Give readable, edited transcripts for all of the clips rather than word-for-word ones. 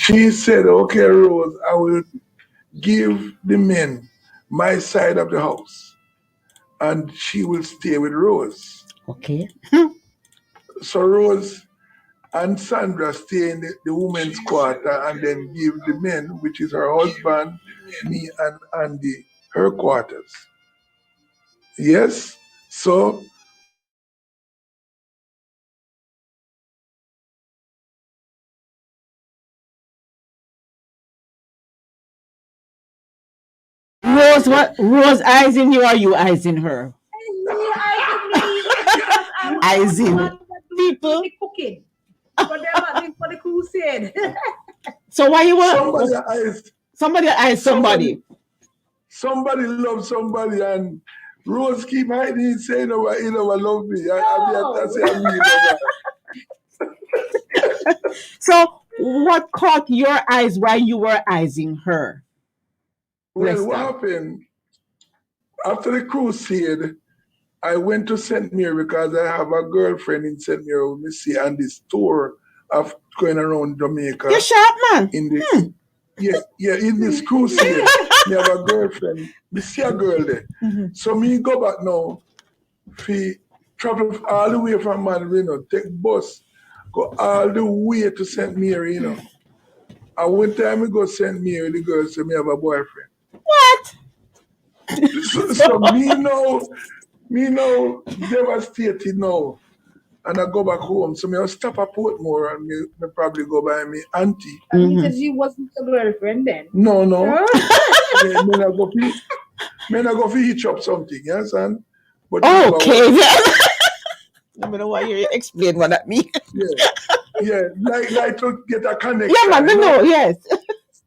She said, okay, Rose, I will give the men my side of the house and she will stay with Rose. Okay. So Rose and Sandra stay in the women's quarter and then give the men, which is her husband, me and Andy, her quarters. Yes? So Rose, what? Rose eyes in you or you eyes in her? Me, I because I Eyes was the in one that do people. the cooking for them for the crusade. So why you somebody want eyes somebody eyes somebody somebody? somebody loves somebody and Rose keep hiding saying you know, I love me. I say I mean love her. So what caught your eyes while you were eyesing her? Well, what Lester. happened after the crusade? I went to St. Mary because I have a girlfriend in St. Mary who me see on this tour of going around You're Jamaica sharp, man. in the in this crusade. Me have a girlfriend. Me see a girl there. So me go back now. We travel all the way from Mandarin, take bus, go all the way to St. Mary, you know. And one time we go St. Mary, the girl said me have a boyfriend. What? So me now devastated now. And I go back home. So me I stop at Portmore and me probably go by me auntie. And he says she wasn't your girlfriend then. No. Me not go for hitch up something, yes, and but Okay. I don't know why you explain what that means. yeah, like to get a connection. Yeah, man, no, yes.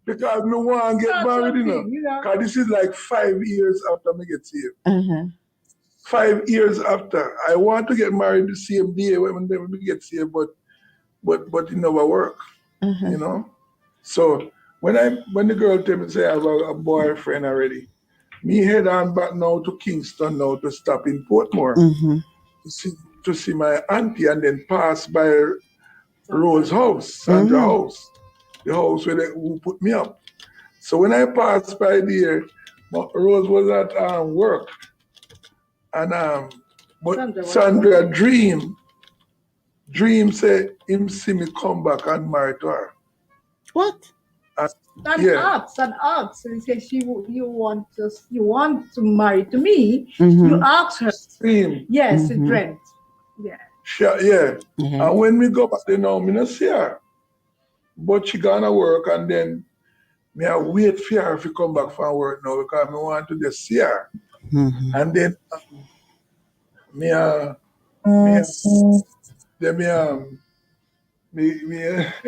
Because me want to get married, you know. Because this is like 5 years after me get saved. 5 years after. I want to get married the same day when we get saved, but it never work. You know? So when the girl tell me say I have a boyfriend already, me head on back now to Kingston now to stop in Portmore to see my auntie and then pass by Rose's house, Sandra house, the house who put me up. So when I passed by there, Rose was at work, and but Sandra dream say him see me come back and marry to her. What? Son asked. So he said, you want to marry to me? You asked her. Dream. Yes, it dreamt. Yeah. Sure, yeah. And when we go back there now, me not see her. But she gonna work and then me I wait for her to come back from work now because I want to just see her. And then me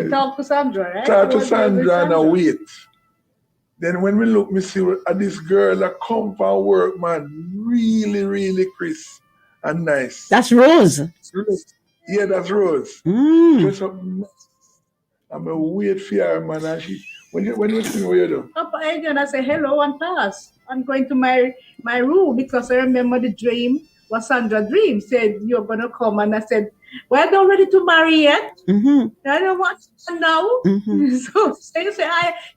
talk to Sandra, right? Talk to Sandra and I wait. Then when we look, me see this girl that come from work, man, really, really crisp and nice. That's Rose. Yeah, that's Rose. Dress up. I'm a wait for her, man. And she, when you see me, what you do? Papa Adrian, I say hello and pass. I'm going to my room because I remember the dream was Sandra dream. Said you're gonna come, and I said, well, I'm not ready to marry yet. I don't want to now. So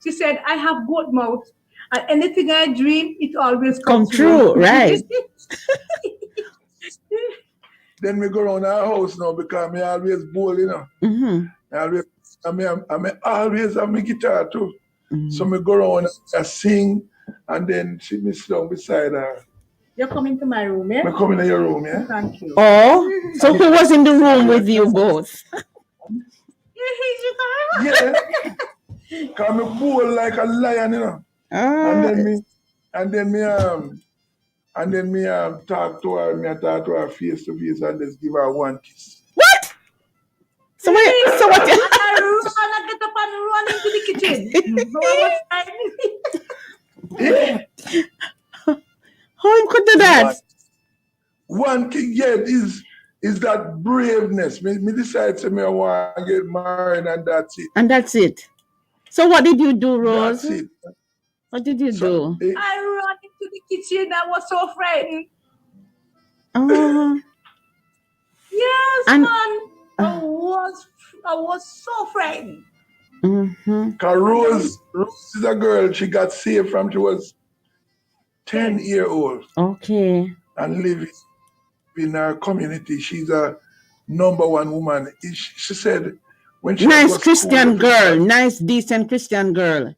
she said, I have good mouth. And anything I dream, it always comes true. Right. Then we go around our house now because me always bowl, you know. I always have my guitar too. So me go around and sing and then she me sit down beside her. You're coming to my room, yeah? I'm coming to your room, yeah? Thank you. Oh, so who was in the room with you both? Yeah. Because me bowl like a lion, you know. And then me talk to her face to face and just give her one kiss. What? So what? I run and get up and run into the kitchen. How could do that? One thing, yeah, is that braveness. Me decide to me I want to get married and that's it. And that's it. So what did you do, Rose? That's it. What did you do? I ran into the kitchen. I was so frightened. Yes, man. I was so frightened. Because Rose is a girl, she got saved from she was 10-year-old Okay. and live in our community. She's a number one woman. She said when she Nice was Christian school, girl. Nice, decent Christian girl.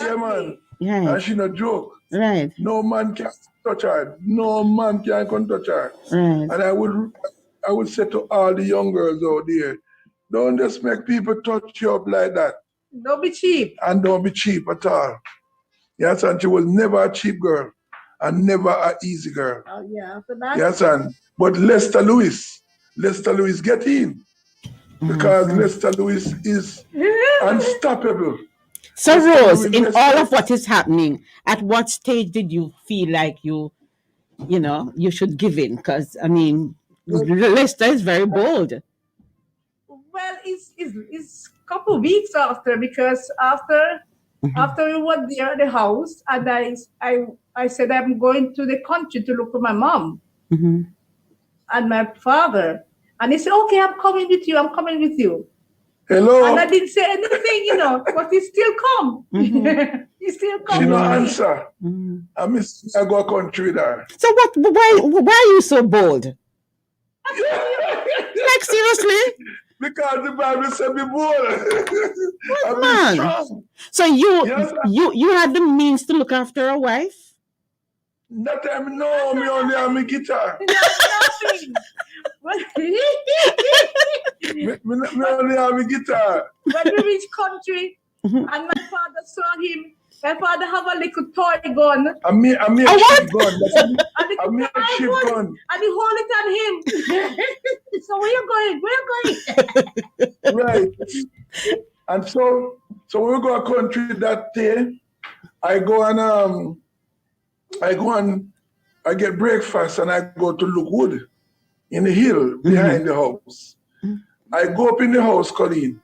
yeah, man. Right. And she no joke. Right. No man can touch her. No man can touch her. Right. And I would say to all the young girls out there, don't just make people touch you up like that. Don't be cheap. And don't be cheap at all. Yes, and she was never a cheap girl and never an easy girl. Oh, yeah, so that's Yes, and but Lester Lewis get in because Lester Lewis is unstoppable. So Lester Rose, Lewis in is all of what is happening, at what stage did you feel like you should give in? Because I mean, Lester is very bold. well, it's couple weeks after, because after we were there at the house, and I said I'm going to the country to look for my mom and my father, and he said, okay, I'm coming with you. Hello. And I didn't say anything, but he still come. He still come. She no answer. I miss I go country with her. So why are you so bold? Like seriously? Because the Bible said be bold. I'm Man. strong. So you had the means to look after a wife? That time, no, me only have my guitar. Nothing. me only have my guitar. When we reached country, and my father saw him, my father have a little toy gun. I mean a cheap gun. I mean a cheap gun. And he hold it on him. So where you going? Right. And so we go to country that day. I get breakfast and I go to look wood in the hill behind the house. I go up in the house, Colleen,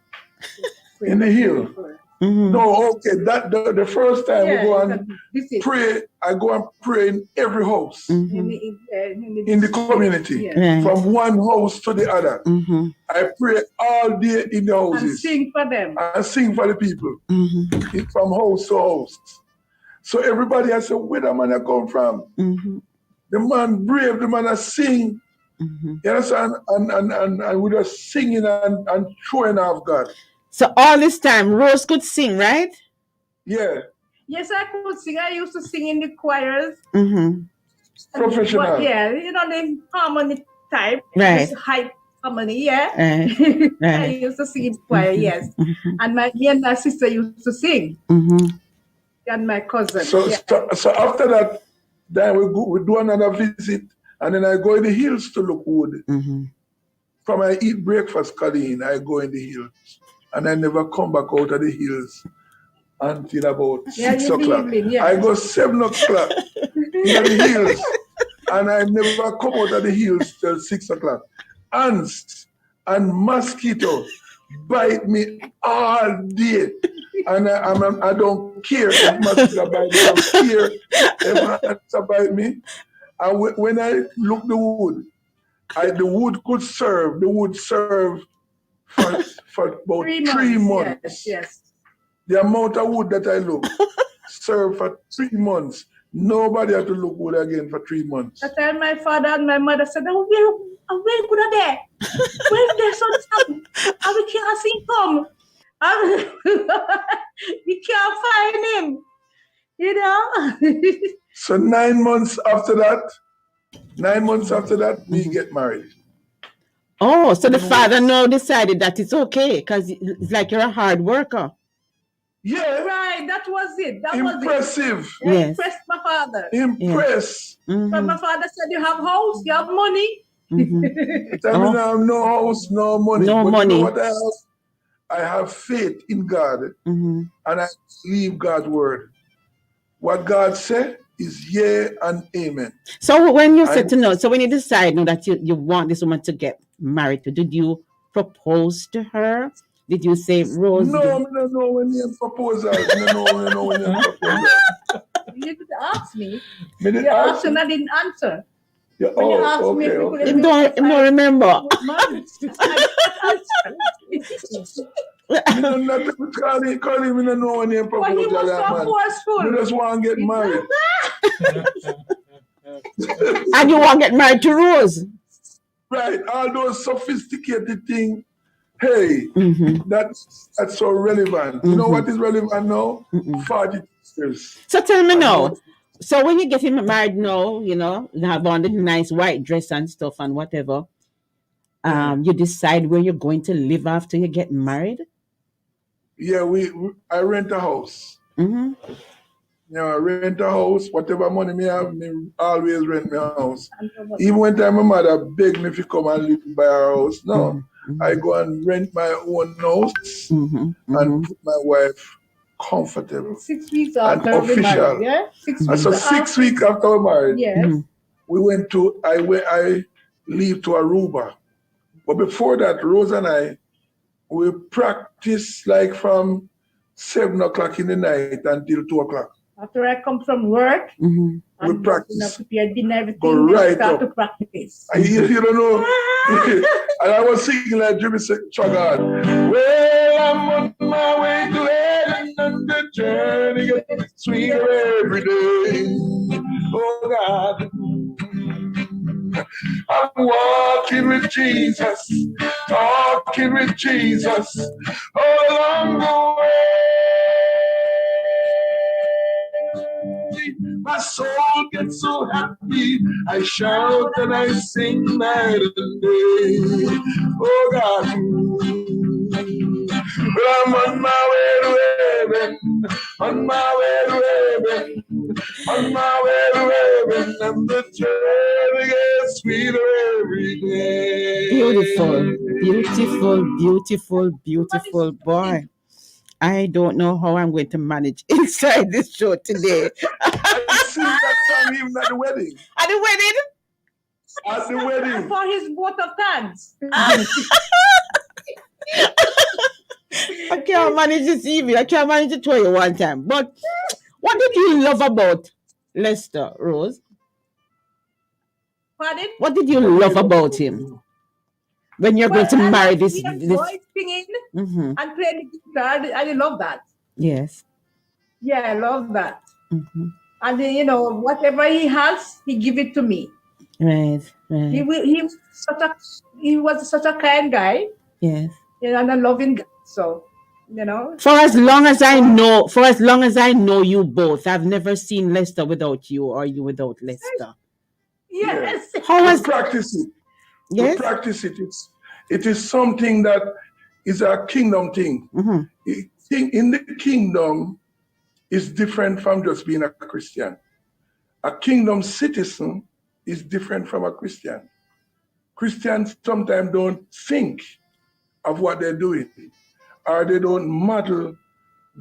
in the hill. No, okay, that the first time we go and pray, I go and pray in every house in the community, from one house to the other. I pray all day in the houses. And sing for them. And sing for the people, from house to house. So everybody has said, where the man I come from? The man brave, the man I sing. You understand? And we just singing and showing off God. So all this time, Rose could sing, right? Yeah. Yes, I could sing. I used to sing in the choirs. Professional. But yeah, the harmony type. Right. High harmony, yeah. Right. I used to sing in choir, yes. And me and my sister used to sing. And my cousin. So after that, then we do another visit, and then I go in the hills to look wood. From I eat breakfast, Colleen, I go in the hills. And I never come back out of the hills until about 6 o'clock. I go 7 o'clock in the hills, and I never come out of the hills till 6 o'clock. Ants and mosquito bite me all day. And I don't care if mosquito bite me. I don't care if ants bite me. And when I look the wood, the wood could serve for about 3 months. Yes. The amount of wood that I look served for 3 months. Nobody had to look wood again for 3 months. That time my father and my mother said, oh, where good are they? Where's their son? And we can't see him. We can't find him. So 9 months after that, we get married. Oh, so the father now decided that it's okay because it's like you're a hard worker. Yeah. Right, that was it. Impressive. Yes. Impressed my father. Impressed. But my father said, you have house, you have money. Tell me now, no house, no money. No but money. You know what I have? I have faith in God, and I believe God's word. What God said is yeah and amen. So when you said when you decide now that you want this woman to get married to, did you propose to her? Did you say, Rose? No, I don't know when you propose. I don't know when you propose. You did ask me. You asked and I didn't answer. Yeah, when you asked me, don't remember. Me no not Colleen, me no know when you But he propose was that so man. forceful. Me just want to get married. And you want to get married to Rose? Right, all those sophisticated things. Hey, that's so relevant. You know what is relevant now? 40 years. So tell me And now. So when you get him married now, you know, you have on the nice white dress and stuff and whatever. You decide where you're going to live after you get married. Yeah, I rent a house. You know, I rent a house. Whatever money me have, me always rent my house. Even when time my mother begged me to come and live by her house, no. I go and rent my own house and put my wife comfortable. 6 weeks and after we official. married, yeah? 6 And weeks so 6 weeks after we married, yes. we went to I leave to Aruba. But before that, Rose and I, we practiced like from 7 o'clock in the night until 2 o'clock. After I come from work, we practice. Prepare dinner, everything, go right start up. to practice. And you don't know. And I was singing like Jimmy Chagall. Well, I'm on my way to heaven and the journey gets sweeter every day. Oh God. I'm walking with Jesus, talking with Jesus all along the way. My soul gets so happy, I shout and I sing night and day. Oh God, well, I'm on my way to heaven, on my way to heaven, on my way to heaven, and the journey gets sweeter every day. Beautiful, beautiful, beautiful, beautiful boy. I don't know how I'm going to manage inside this show today. I sing that song even at the wedding. At the wedding? At the wedding. For his vote of thanks. I can't manage this evening. I can't manage to tell you one time. But what did you love about Lester, Rose? Pardon? What did you love about him? When you're going to marry this boy singing and playing the guitar, I love that. Yes. Yeah, I love that. And then, you know, whatever he has, he give it to me. Right. He was such a kind guy. Yes. And a loving guy. So, you know. For as long as I know you both, I've never seen Lester without you or you without Lester. Yes. How was practice it? Yes. We practice it. It is something that is a kingdom thing. In the kingdom is different from just being a Christian. A kingdom citizen is different from a Christian. Christians sometimes don't think of what they're doing, or they don't model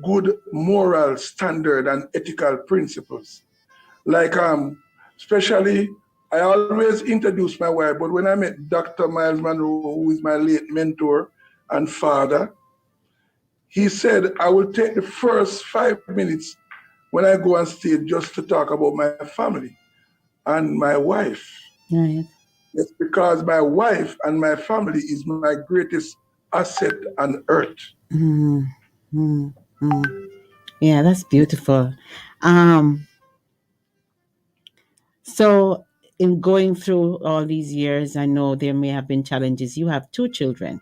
good moral standard and ethical principles. Like especially I always introduce my wife, but when I met Dr. Miles Monroe, who is my late mentor and father, he said, I will take the first 5 minutes when I go on stage just to talk about my family and my wife. Right. It's because my wife and my family is my greatest asset on earth. Yeah, that's beautiful. So in going through all these years, I know there may have been challenges. You have 2 children.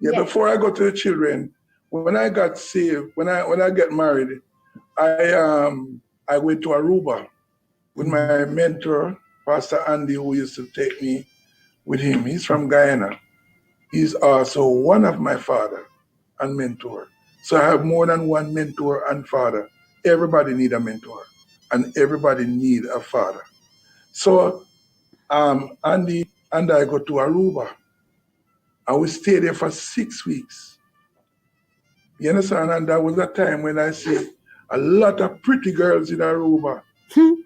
Yeah, before I go to the children, when I got saved, when I get married, I went to Aruba with my mentor, Pastor Andy, who used to take me with him. He's from Guyana. He's also one of my father and mentor. So I have more than one mentor and father. Everybody need a mentor, and everybody need a father. So Andy and I go to Aruba, and we stayed there for 6 weeks. You understand? And that was a time when I see a lot of pretty girls in Aruba.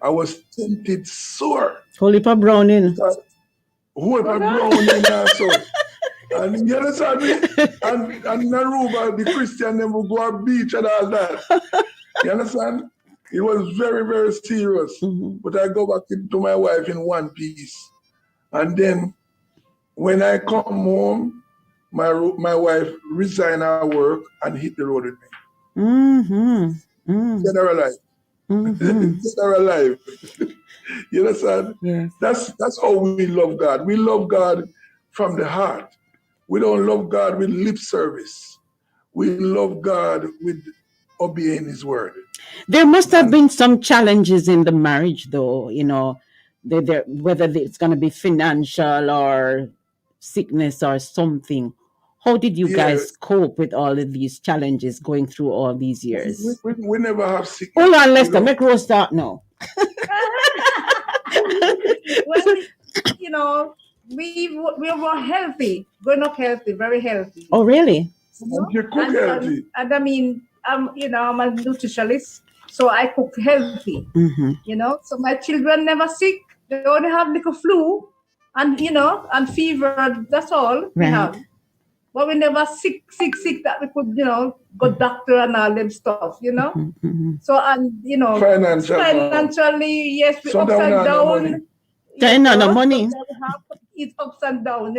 I was tempted sore. Holy pa Browning. Holy pa Browning also. And you understand me? And Aruba, the Christian, them will go on beach and all that. You understand? It was very, very serious. But I go back to my wife in one piece. And then when I come home, my wife resigned her work and hit the road with me. Mm-hmm. General life. General life. You understand? Yes. That's how we love God. We love God from the heart. We don't love God with lip service. We love God with obeying His word. There must have been some challenges in the marriage, though. Whether it's going to be financial or sickness or something. How did you guys cope with all of these challenges going through all these years? We never have sickness. Hold on, Lester. Make Rose start now. Well, we were healthy, growing up healthy, very healthy. Oh, really? You cook healthy. And I mean, I'm a nutritionist, so I cook healthy. So my children never sick. They only have little flu, and and fever. That's all we have. But we never sick that we could, go doctor and all them stuff, So, and, financially, yes, we ups and down. No money. It's ups and down,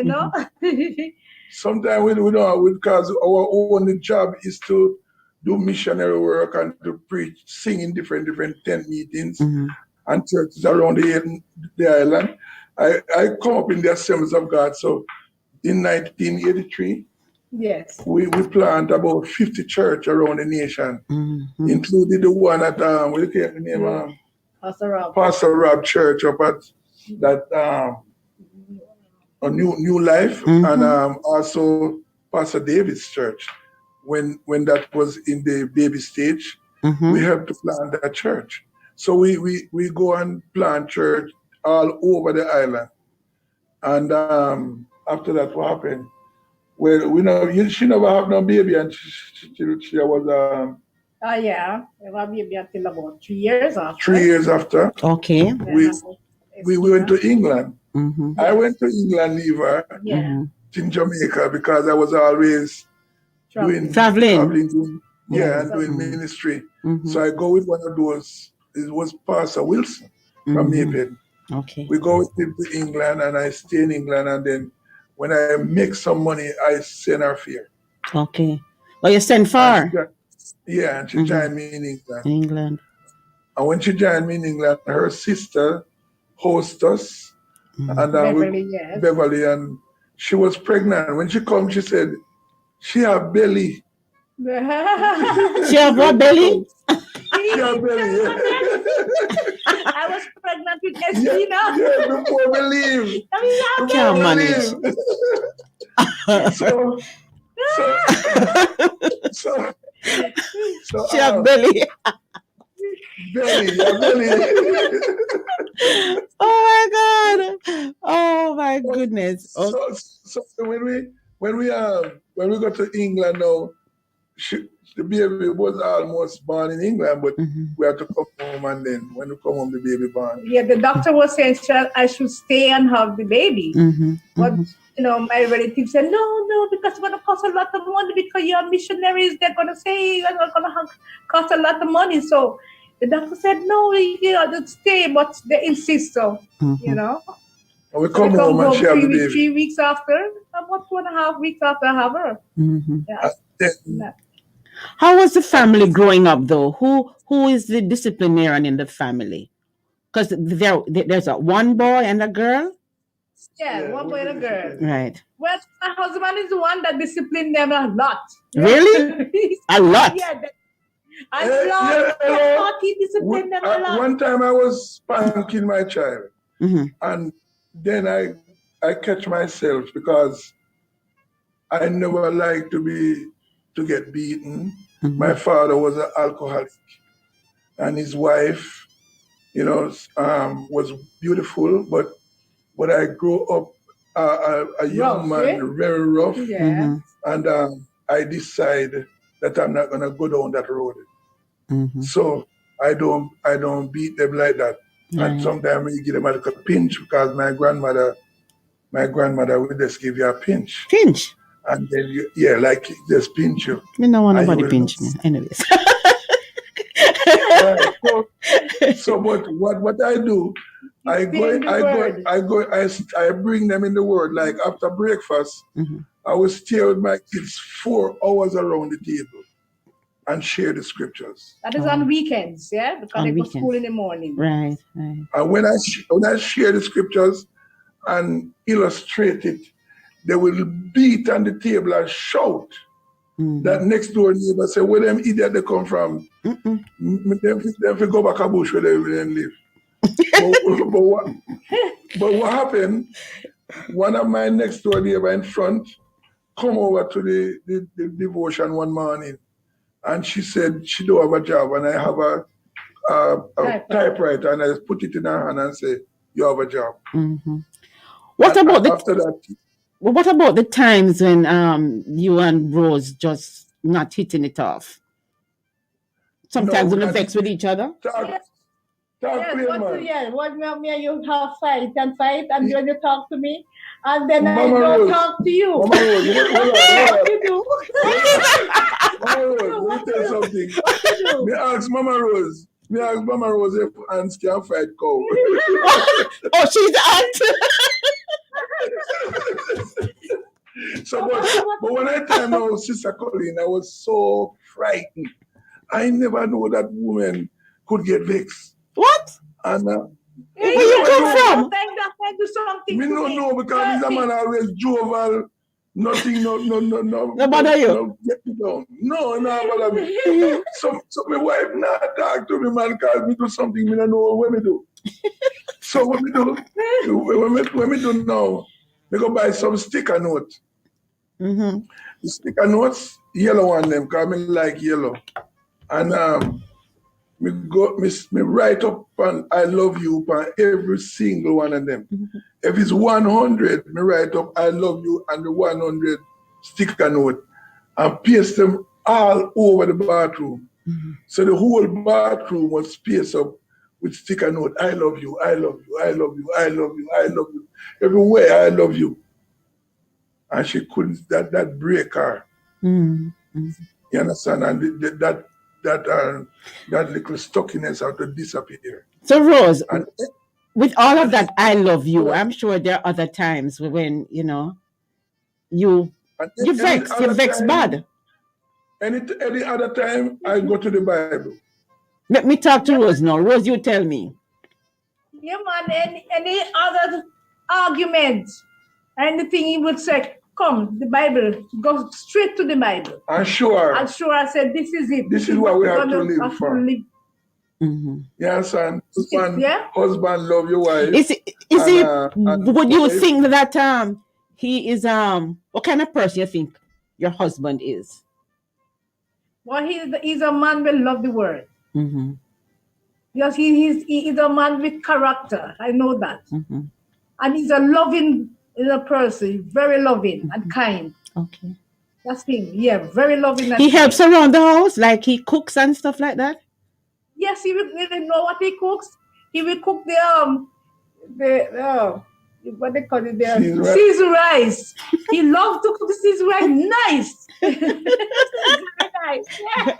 Sometimes we don't know, because our only job is to do missionary work and to preach, sing in different tent meetings and churches around the island. I come up in the Assemblies of God, so in 1983, yes, we planted about 50 churches around the nation, including the one at what do you get the name? Pastor Rob Church up at that a new life, and also Pastor David's church. When that was in the baby stage, we helped to plant that church. So we go and plant church all over the island, and after that, what happened? Well, she never have no baby, and she was. Yeah, I have baby until about 3 years after. 3 years after. Okay. We went to England. I went to England, leave her in Jamaica, because I was always traveling, doing ministry. So I go with one of those. It was Pastor Wilson from Mayfield. Okay. We go with him to England, and I stay in England, and then when I make some money, I send her here. Okay. Well, you send far. And she joined me in England. And when she joined me in England, her sister hosted us, and Beverly, and she was pregnant. When she come, she said, she have belly. She have what belly? She have belly, I was pregnant with Estina. Yeah, before we leave. Can't manage. So she have belly. Belly. Oh my goodness. So when we go to England now, the baby was almost born in England, but we had to come home, and then when we come home, the baby born. Yeah, the doctor was saying I should stay and have the baby. But my relatives said no, because it's going to cost a lot of money, because you're missionaries. They're going to say it's going to cost a lot of money. So the doctor said no, just stay, but they insist. So And we come home and she have the baby. 3 weeks after, about 2.5 weeks after I have her. How was the family growing up, though? Who is the disciplinarian in the family? Because there's one boy and a girl. Yeah, one boy and a girl. Right. Well, my husband is the one that disciplined them a lot. Really? A lot? Yeah. I thought he disciplined them a lot. One time I was spanking my child, and then I catch myself, because I never liked to get beaten. My father was an alcoholic, and his wife, was beautiful, but I grew up a young man, very rough, and I decided that I'm not gonna go down that road. So I don't beat them like that. And sometimes you give them a little pinch, because my grandmother would just give you a pinch. Pinch? And then like just pinch you. Me no want nobody pinch me. Anyways. So but what I do, I bring them in the word. Like after breakfast, I would stay with my kids 4 hours around the table and share the scriptures. That is on weekends, yeah? Because they go to school in the morning. Right. And when I share the scriptures and illustrate it, they will beat on the table and shout. That next door neighbor say, where them idiot they come from? Them go back a bush where they live. but what happened? One of my next door neighbor in front come over to the devotion one morning, and she said she don't have a job, and I have a typewriter, and I put it in her hand and say, you have a job. What about after that? What about the times when you and Rose just not hitting it off? Sometimes when you vex with each other? What me and you have fight, and when you talk to me, and then Mama I don't talk to you. Mama Rose, what you do? Mama Rose, let me tell you something. Me ask Mama Rose if ants can fight cow. Oh, she's the aunt. So, but when I tell my sister Colleen, I was so frightened. I never knew that woman could get vexed. What? And where you come from? Me no know because this man always jovial. Nothing, no bother you. No, get me down. No bother me. So my wife not talk to me, man, cause me do something me don't know what me do. So what me do? When me do now, me go buy some sticker note. The sticker notes, yellow one them, cause me like yellow. And me write up on I love you on every single one of them. If it's 100, me write up I love you and the 100 sticker note and paste them all over the bathroom. So the whole bathroom was spaced up with sticker note. I love you, I love you, I love you, I love you, I love you. Everywhere I love you. And she couldn't, that break her. You understand? And that little stockiness had to disappear. So Rose, with all of that, I love you. I'm sure there are other times when you vex bad. Any other time, I go to the Bible. Let me talk to Rose now. Rose, you tell me. Yeah, man. Any other argument, anything he would say, come, the Bible, go straight to the Bible. I'm sure. I said, this is it. This is what we have to live for. Yeah, son. Husband love your wife. Would you think that he is what kind of person you think your husband is? Well, he's a man will love the word. Because he is a man with character. I know that. And he's a loving person, very loving and kind. Okay. That's him. Yeah, very loving. He helps around the house, like he cooks and stuff like that? Yes, he will know what he cooks. He will cook the what they call it there? Seasoned rice. He loves to cook the seasoned rice. Nice. Very nice. Yeah.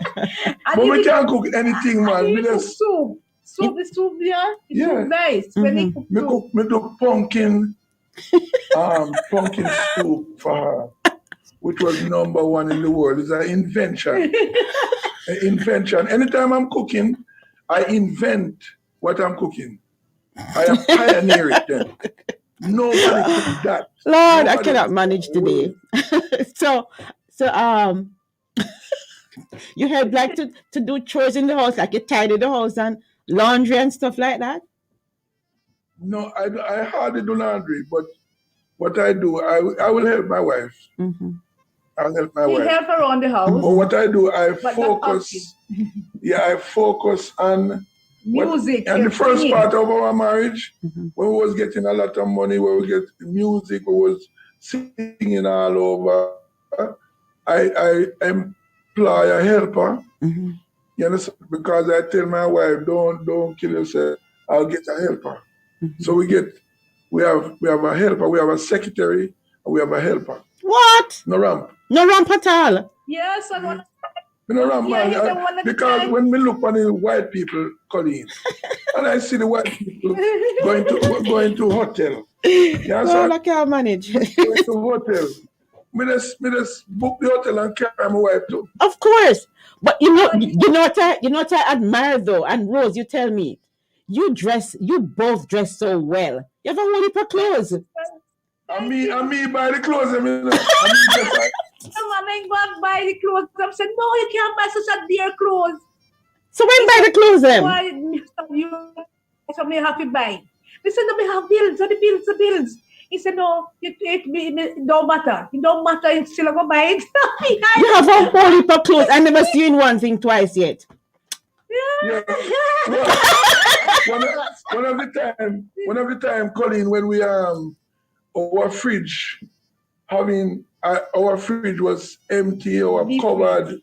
But we can't cook anything, man. We just soup. The soup there. It's nice. When he cook soup. Me do pumpkin soup for her, which was #1 in the world. It's an invention. Anytime I'm cooking, I invent what I'm cooking. I am pioneering then. Nobody could that. Lord, I cannot manage today. So you had like to do chores in the house, like you tidy the house and laundry and stuff like that? No, I hardly do laundry, but what I do, I will help my wife. I'll help my wife. You help around the house. But what I do, I focus. I focus on music. And the first part of our marriage, when we was getting a lot of money, when we get music, we was singing all over. I employ a helper. You understand? Because I tell my wife, don't kill yourself. I'll get a helper. So we have a helper. We have a secretary. And we have a helper. What? No ramp. No ramp at all. Yes, and one. No ramp, man. Because when we look on the white people, Colleen, and I see the white people going to hotel. Yeah, so I can't manage. Going to hotel. me just book the hotel and carry my wife too. Of course. But you know what I admire though, and Rose, you tell me, you both dress so well. You have a whole heap of clothes. And me buy the clothes, I mean, I ain't going to buy the clothes. I said, no, you can't buy such a dear clothes. So when buy the clothes then? Why you so me have to buy? They said, no, we have bills, the bills. He said, no, it don't matter. It don't matter, it's still going to buy it. You have a whole heap of clothes. I never seen one thing twice yet. Yeah. One of the time, Colleen, when we our fridge our fridge was empty, our Deep cupboard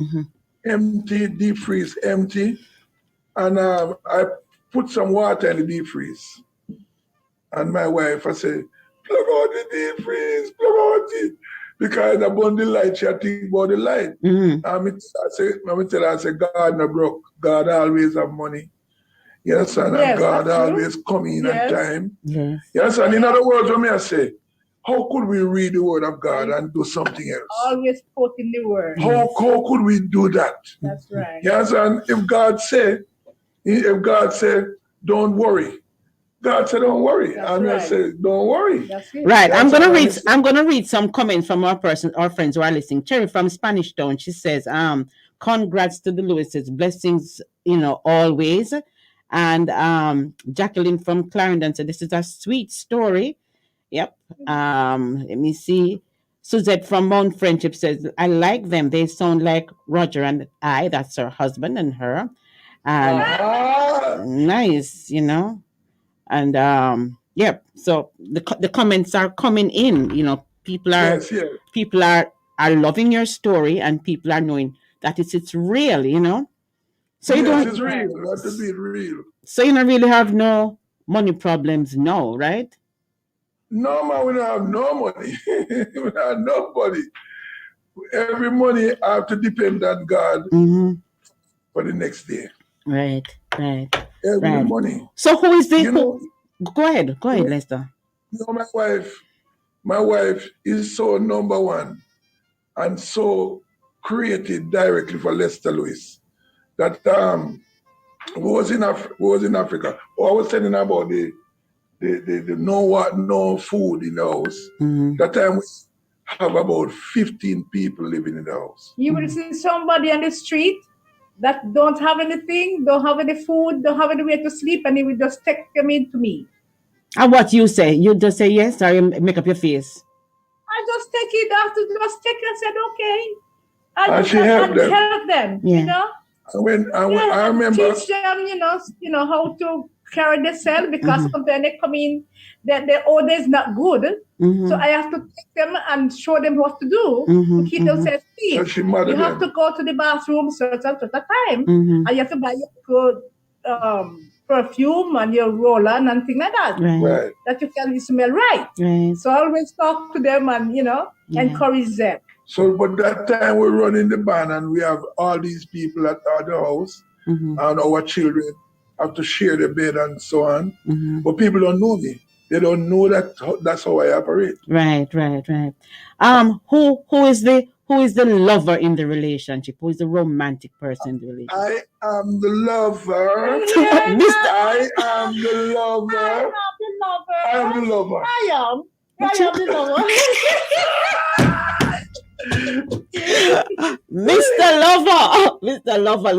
empty, deep freeze empty, and I put some water in the deep freeze, and my wife I said, plug out the deep freeze, plug out it, because I burn the light. She think about the light. I said, God no broke. God always have money. Yes, and God always come in on time. Yes, and in other words, when I say, how could we read the word of God and do something else? Always quoting the word. How could we do that? That's right. Yes, and if God said, don't worry, God said, don't worry. And I said, don't worry. That's it. Right. I'm gonna read some comments from our friends who are listening. Cherry from Spanish Town. She says, congrats to the Lewises, blessings, always. And Jacqueline from Clarendon said, this is a sweet story. Yep. Let me see. Suzette from Mount Friendship says, I like them. They sound like Roger and I. That's her husband and her. And nice, And yep. So the comments are coming in. People are loving your story, and people are knowing that it's real. So you don't. It's real. That to be real. So you don't really have no money problems now, right? No, man, we don't have no money. We don't have nobody. Every money I have to depend on God for the next day. Right. Every money. So who is the Go ahead, Lester. My wife is so number one and so created directly for Lester Lewis that we was in Africa. I was telling about the no food in the house. That time we have about 15 people living in the house. You will see somebody on the street that don't have anything, don't have any food, don't have anywhere to sleep, and he will just take them in to me. And what you say? You just say yes, or you make up your face? I just take it after, just take it and said, okay. And she helped them, yeah. I remember. Teach them, how to carry themselves, because sometimes they come in, their order is not good. So I have to take them and show them what to do to keep themselves clean. So you have to go to the bathroom certain time, and you have to buy your good perfume and your roll-on and things like that. Right. That you can smell right. So I always talk to them and, encourage them. So, but that time we run in the band and we have all these people at the house and our children have to share the bed and so on. But people don't know me. They don't know that's how I operate. Right. Who is the lover in the relationship? Who is the romantic person in the relationship? I am the lover. I am the lover. I am the lover. Mr. Lover.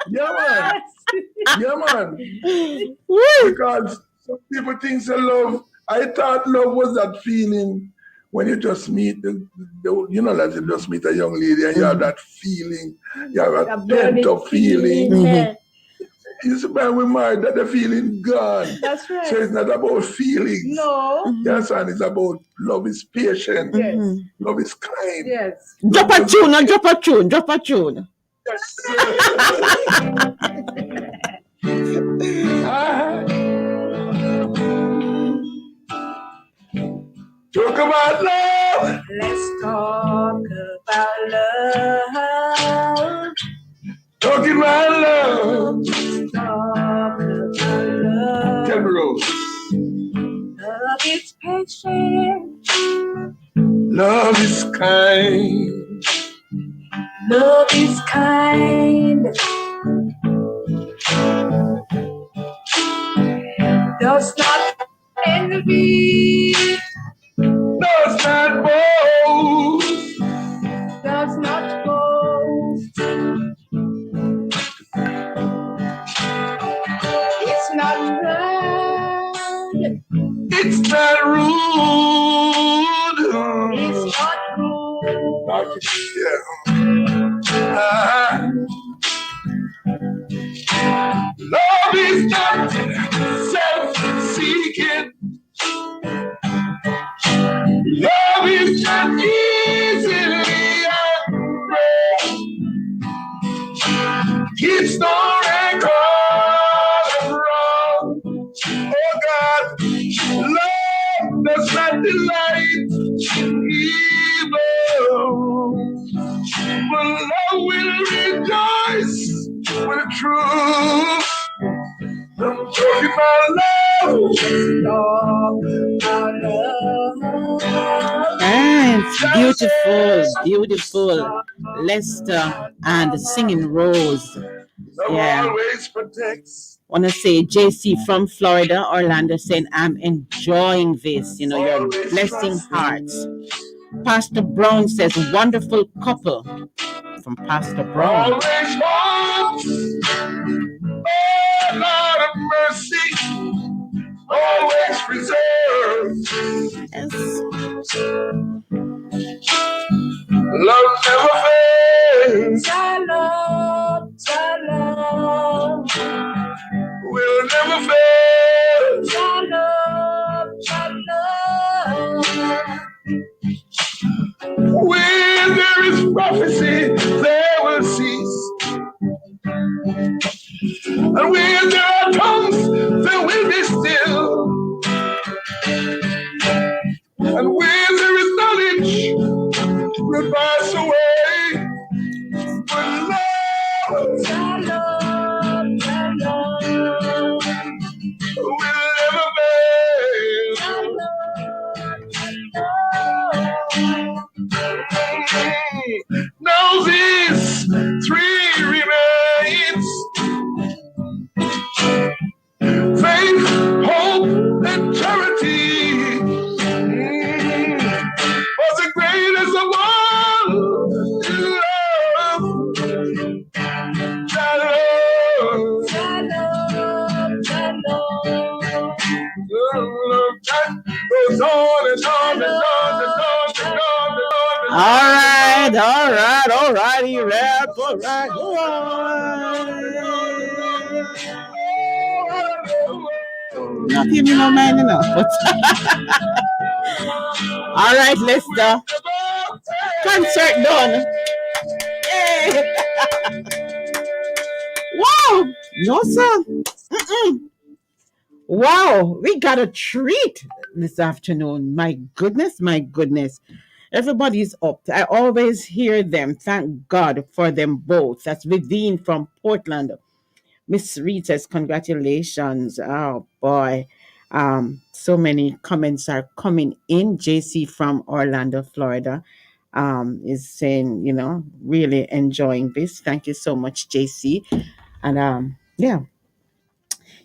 Yeah, man. Because some people think love. I thought love was that feeling when you just meet like you just meet a young lady and you have that feeling, you have a pent-up feeling. It's when we married that the feeling gone. That's right. So it's not about feelings. No. Yes, and it's about love is patient. Yes. Love is kind. Yes. Drop a tune. Yes. Talk about love. Let's talk about love. Talking about love. Let's talk about love. Tell me, Rose. Love is patient. Love Love is kind, does not envy, does not boast, does not boast. It's not rude. It's not rude. It's not rude. Yeah. Love is not self-seeking. Love is not easily angered. Keeps no record of wrong. Oh God, love does not delight in evil, but love will rejoice with truth. I'm talking about love. It's beautiful, beautiful. Lester and Singing Rose. Yeah. Always protects. Want to say JC from Florida, Orlando, saying I'm enjoying this. You know, you're blessing hearts. Pastor Brown says wonderful couple from Pastor Brown. Always hopes. Oh, Lord of mercy. Always preserves. Yes. Love never fades. Shalom, shalom. Will never fail. Shalom, shalom. When there is prophecy, there will cease. And when there are tongues, there will be still. And when there is knowledge, will pass away. But love, Shalom, shalom. will never fail. Now these three remains: faith, hope, and charity. Was the greatest of all, love. Shalom. Shalom, shalom. That goes on and on and on and on and on and on. All righty, rap, all right, go on. Not give me no mind enough, but all right, Lester. Concert done. Yay. Wow, no sir. Wow, we got a treat this afternoon. My goodness, my goodness. Everybody's up. I always hear them. Thank God for them both. That's Vivian from Portland. Miss Reed says, congratulations. Oh boy. So many comments are coming in. JC from Orlando, Florida, is saying, you know, really enjoying this. Thank you so much, JC. And yeah.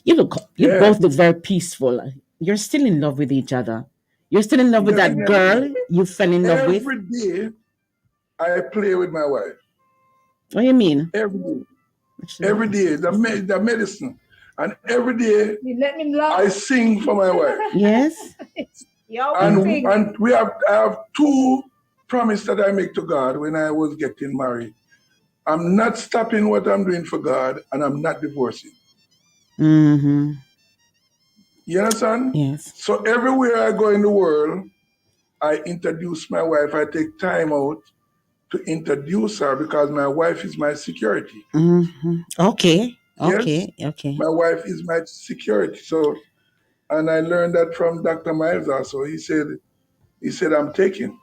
You both look very peaceful. You're still in love with each other. You're still in love with that girl you fell in love with. Every day, I play with my wife. What do you mean? Every day. Every day, the medicine. And every day, You let me laugh. I sing for my wife. Yes. And I have two promises that I make to God when I was getting married. I'm not stopping what I'm doing for God, and I'm not divorcing. Mm-hmm. You understand? Yes. So everywhere I go in the world, I introduce my wife. I take time out to introduce her because my wife is my security. Mm-hmm. Okay. Yes? Okay. My wife is my security. So, and I learned that from Dr. Miles also. He said, I'm taken.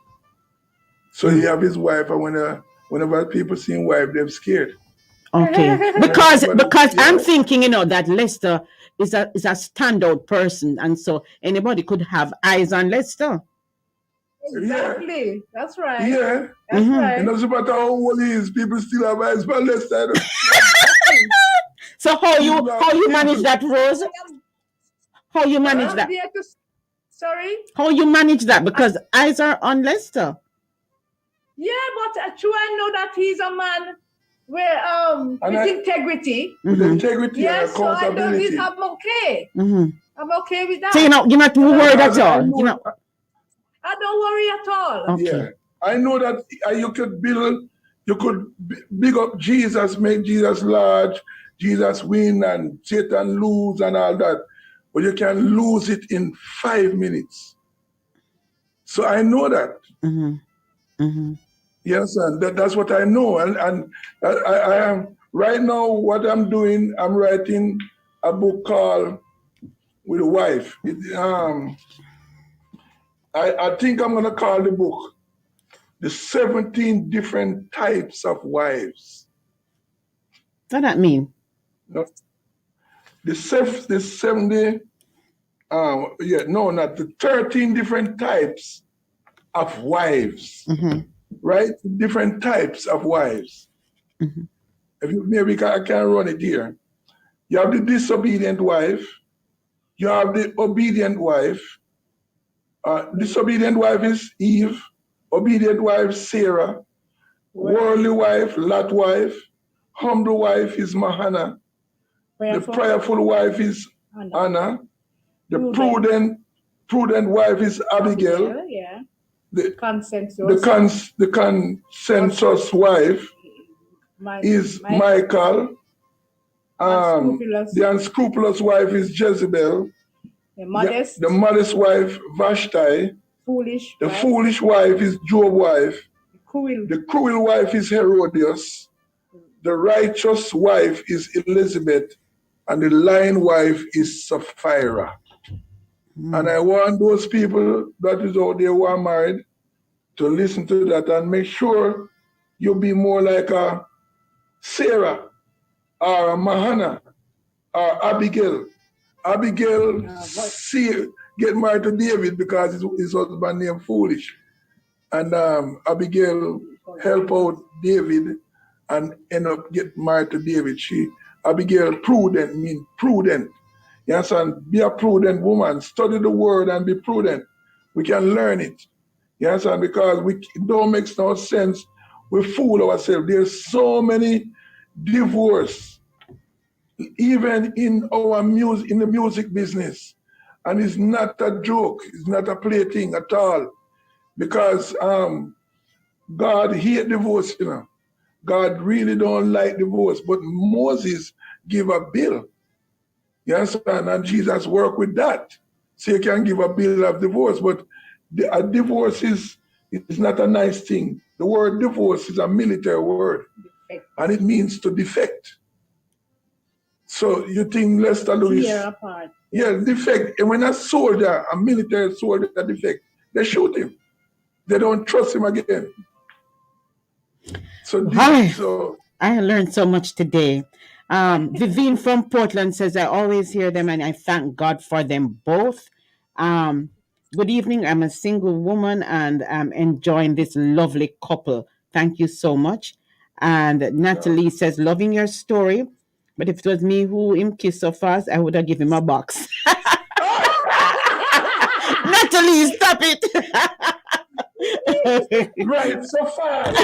So he have his wife, and whenever people see his wife, they're scared. Okay. Because I'm thinking, you know, that Lester is a standout person, and so anybody could have eyes on Lester. Exactly. That's right. Yeah. That's right. It doesn't matter how old he is, people still have eyes for less than. So how you manage that, Rose? How you manage that? Sorry? How you manage that? Because eyes are on Lester. Yeah, but true, I know that he's a man with integrity. With integrity and Yes, so I know accountability. I'm okay. I'm okay with that. So you're not worried at all. I don't worry at all. Okay. Yeah. I know that you could big up Jesus, make Jesus large, Jesus win and Satan lose and all that. But you can lose it in 5 minutes. So I know that. Yes, and that's what I know. And I am right now, what I'm doing, I'm writing a book called With a Wife. I think I'm gonna call the book The 17 Different Types of Wives. What that mean? No, the 70, not the 13 different types of wives, right? Different types of wives. Maybe I can run it here. You have the disobedient wife. You have the obedient wife. Disobedient wife is Eve. Obedient wife, Sarah. Worldly wife, Lot wife. Humble wife is Mahana. The prayerful wife is Anna. The prudent wife is Abigail. Yeah. The consensus wife is Michael. The unscrupulous wife is Jezebel. The modest wife, Vashti. The foolish wife is Job's wife. The cruel wife is Herodias. The righteous wife is Elizabeth. And the lying wife is Sapphira. And I want those people that is out there who are married to listen to that and make sure you be more like a Sarah or a Mahana or Abigail. Abigail get married to David because his husband named Foolish. And Abigail help out David and end up get married to David. Abigail prudent means prudent. Yes, and be a prudent woman. Study the word and be prudent. We can learn it. Yes, and because it don't make no sense, we fool ourselves. There's so many divorce, even in our in the music business. And it's not a joke. It's not a plaything at all. Because God hate divorce, God really don't like divorce. But Moses give a bill. You understand? And Jesus worked with that. So you can give a bill of divorce. But a divorce is not a nice thing. The word divorce is a military word. And it means to defect. So you think Lester Lewis... Tear apart. Yeah, defect. And when a soldier, a military soldier defect, they shoot him. They don't trust him again. I learned so much today. Vivian from Portland says, I always hear them and I thank God for them both. Good evening. I'm a single woman and I'm enjoying this lovely couple. Thank you so much. And Natalie says, loving your story. But if it was me who him kissed so fast, I would have given him a box. Natalie, stop it. Right, so fast.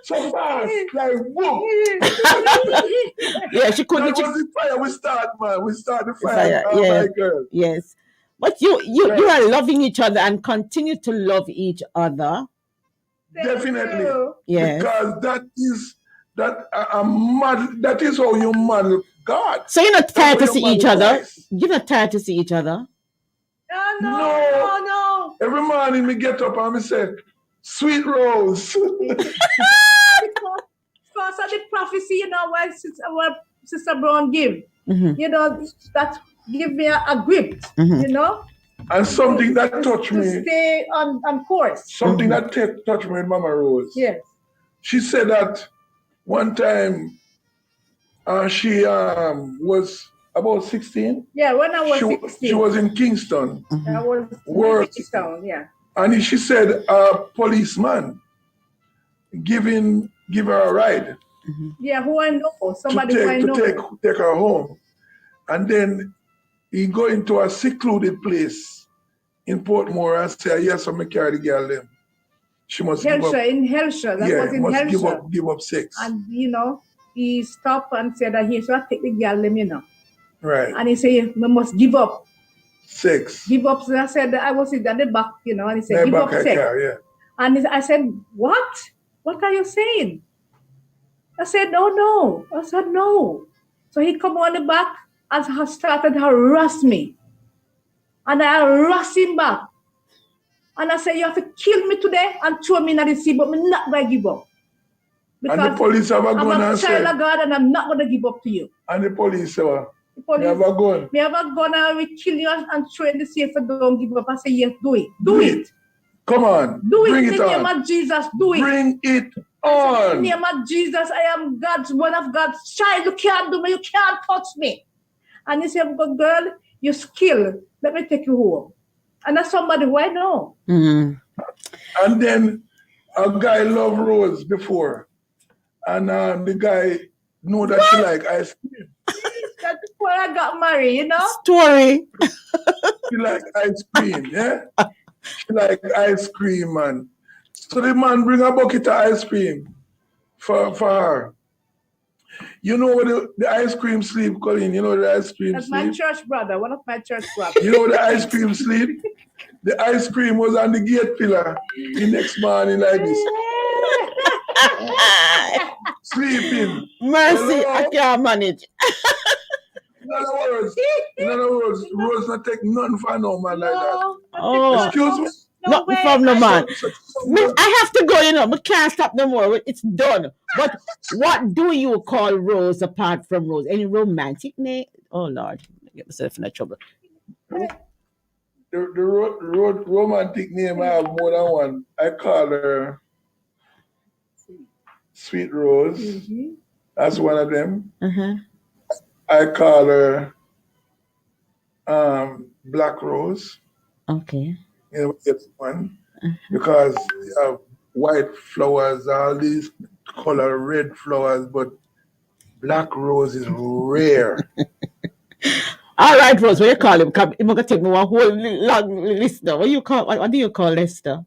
So fast, like whoa. Yeah, she couldn't. That was the fire we start, man. We start the fire. Yeah. My girl. Yes. But you are loving each other and continue to love each other. Definitely. Yes. Because that is how you model God. So you're not tired to see each other? You're not tired to see each other? No. Every morning we get up and we say, sweet Rose. Because of the prophecy, what Sister Brown give, that give me a grip, And something that touched me. To stay on course. Something that touched me, Mama Rose. Yes. She said that one time she was about 16. Yeah, when I was 16. She was in Kingston. I was in Kingston, yeah. And she said a policeman give her a ride. Yeah, who I know, somebody who I know. Take her home. And then he go into a secluded place in Portmore and say, yes, I'm going to carry the girl then. She must in Hellshire. That was in Hellshire. Give up sex. And, he stopped and said that he should take the girl them, Right. And he said, we must give up. Sex. Give up. So I said, I was sitting at the back, and he said, give up sex. Yeah. And I said, what? What are you saying? I said, oh, no. I said, no. So he come on the back and started to harass me. And I harassed him back. And I said, you have to kill me today and throw me in the sea, but I'm not going to give up. Because and the police have a gun I'm a child of God and I'm not going to give up to you. And the police have a gun. Me have a gun and we kill you and throw in the sea if you don't give up. I say, yes, do it. Do it. Come on. Bring it in the name of Jesus. Do it. Bring it on. In the name of Jesus, I am one of God's child. You can't do me. You can't touch me. And he said, girl, you're skilled. Let me take you home. And that's somebody who I know. Mm-hmm. And then a guy loved Rose before. And the guy knew that she like ice cream. That's before I got married, Story. She like ice cream, yeah? She like ice cream, man. So the man bring a bucket of ice cream for her. You know where the ice cream sleep, Colleen? You know the ice cream That's sleep? my church brother, one of my church brothers. You know the ice cream sleep? The ice cream was on the gate pillar the next morning like this. Sleeping. Mercy, I can't manage. In other words, Rose not take nothing for no man like that. Oh. Excuse me? No from no man. I have to go, I can't stop no more. It's done. But what do you call Rose apart from Rose? Any romantic name? Oh, Lord. I get myself in trouble. The romantic name, I have more than one. I call her Sweet Rose. Mm-hmm. That's one of them. Uh-huh. I call her Black Rose. Okay. It's one. Uh-huh. Because you have white flowers, all these color red flowers, but Black Rose is rare. All right, Rose, what do you call him? You're going to take me one whole long list now. What do you call Lester?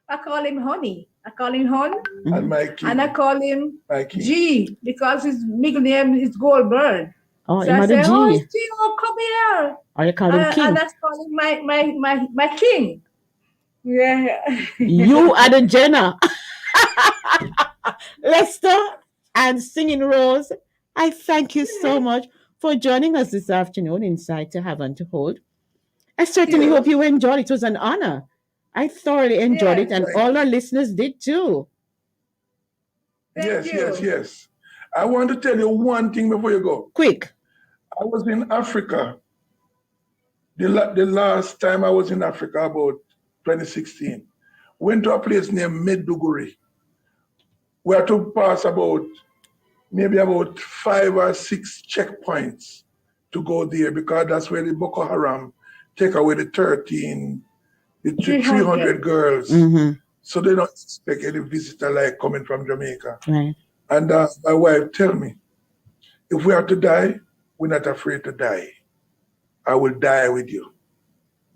I call him Honey. I call him Hon. Mm-hmm. And Mikey. And I call him G because his middle name is Goldberg. Oh, so I say, G. Oh, G, come here. Or you call him King. And that's calling my king. Yeah. You are the Jenna. Lester and Singing Rose, I thank you so much for joining us this afternoon inside To Have and to Hold. I certainly hope you enjoyed it. It was an honor. I thoroughly enjoyed it, and all our listeners did too. Yes. I want to tell you one thing before you go. Quick. I was in Africa. The last time I was in Africa, about 2016, went to a place named Meduguri. We had to pass maybe about 5 or 6 checkpoints to go there because that's where the Boko Haram take away the 300 girls. Mm-hmm. So they don't expect any visitor like coming from Jamaica. Right. And my wife tell me, if we are to die, we're not afraid to die. I will die with you.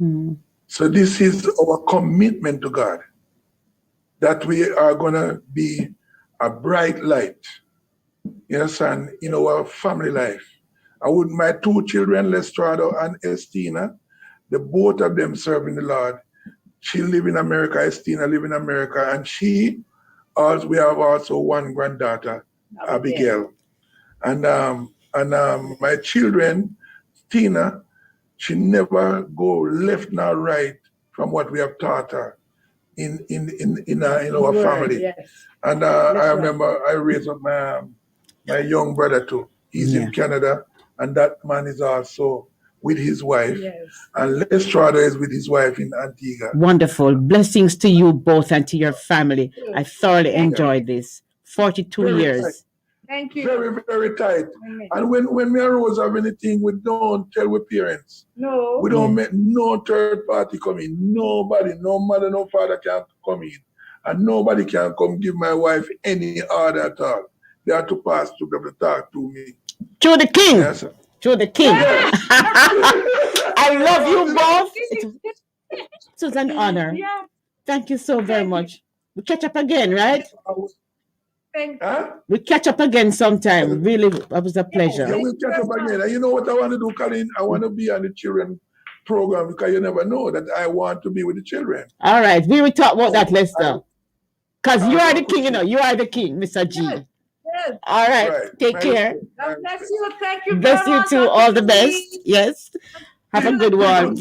Mm. So this is our commitment to God, that we are going to be a bright light, and in our family life. My 2 children, Lestrado and Estina, the both of them serving the Lord. She live in America, Estina live in America, and we have also one granddaughter, Abigail. And my children, Tina, she never go left nor right from what we have taught her in our family. Yes. And I remember I raised up my young brother too. He's in Canada, and that man is also with his wife. Yes. And Lestrada is with his wife in Antigua. Wonderful. Blessings to you both and to your family. I thoroughly enjoyed this. 42 years. Thank you. Very, very tight. And when me and Rose have anything, we don't tell we parents. No. We don't make no third party come in. Nobody, no mother, no father can come in. And nobody can come give my wife any order at all. They have to pass to be able to talk to me. To the king. Yes. To the king. Yes. I love you both. It was an honor. Yeah. Thank you so very much. We catch up again, right? Huh? We catch up again sometime. Really, it was a pleasure. Yeah, we'll catch up again. And you know what I want to do, Colleen? I want to be on the children program because you never know that I want to be with the children. All right. We will talk about that, Lester. Because you are the king, you know. You are the king, Mr. G. Yes. Yes. All right. Take care. God bless you. Thank you. Bless you too. All the best. Yes. Have a good one.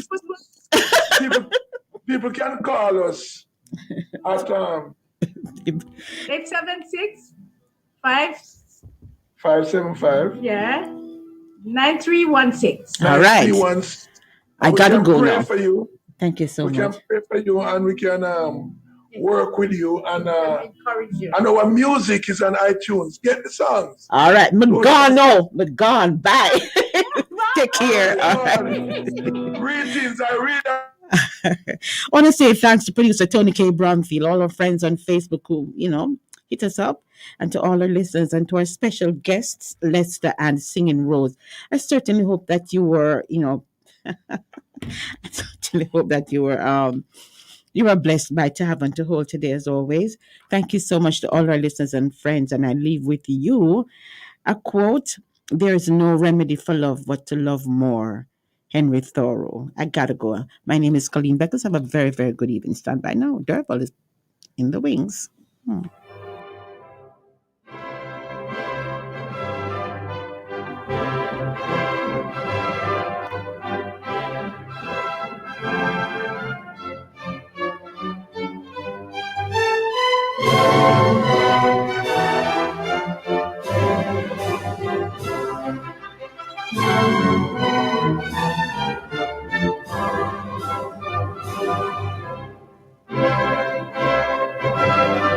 People can call us at 876 575. Yeah. 9316. All right. I gotta go now. For you. Thank you so much. We can pray for you and we can work with you and encourage you. And our music is on iTunes. Get the songs. All right. But gone, no. But gone. Bye. Take care. All right. Greetings. I read. I want to say thanks to producer Tony K. Bromfield, all our friends on Facebook who, hit us up, and to all our listeners, and to our special guests, Lester and Singing Rose. I certainly hope that you were, I certainly hope that you were blessed by to have and to hold today as always. Thank you so much to all our listeners and friends, and I leave with you a quote: "There is no remedy for love but to love more." Henry Thoreau. I gotta go. My name is Colleen Beckles. Have a very, very good evening. Stand by now. Durable is in the wings.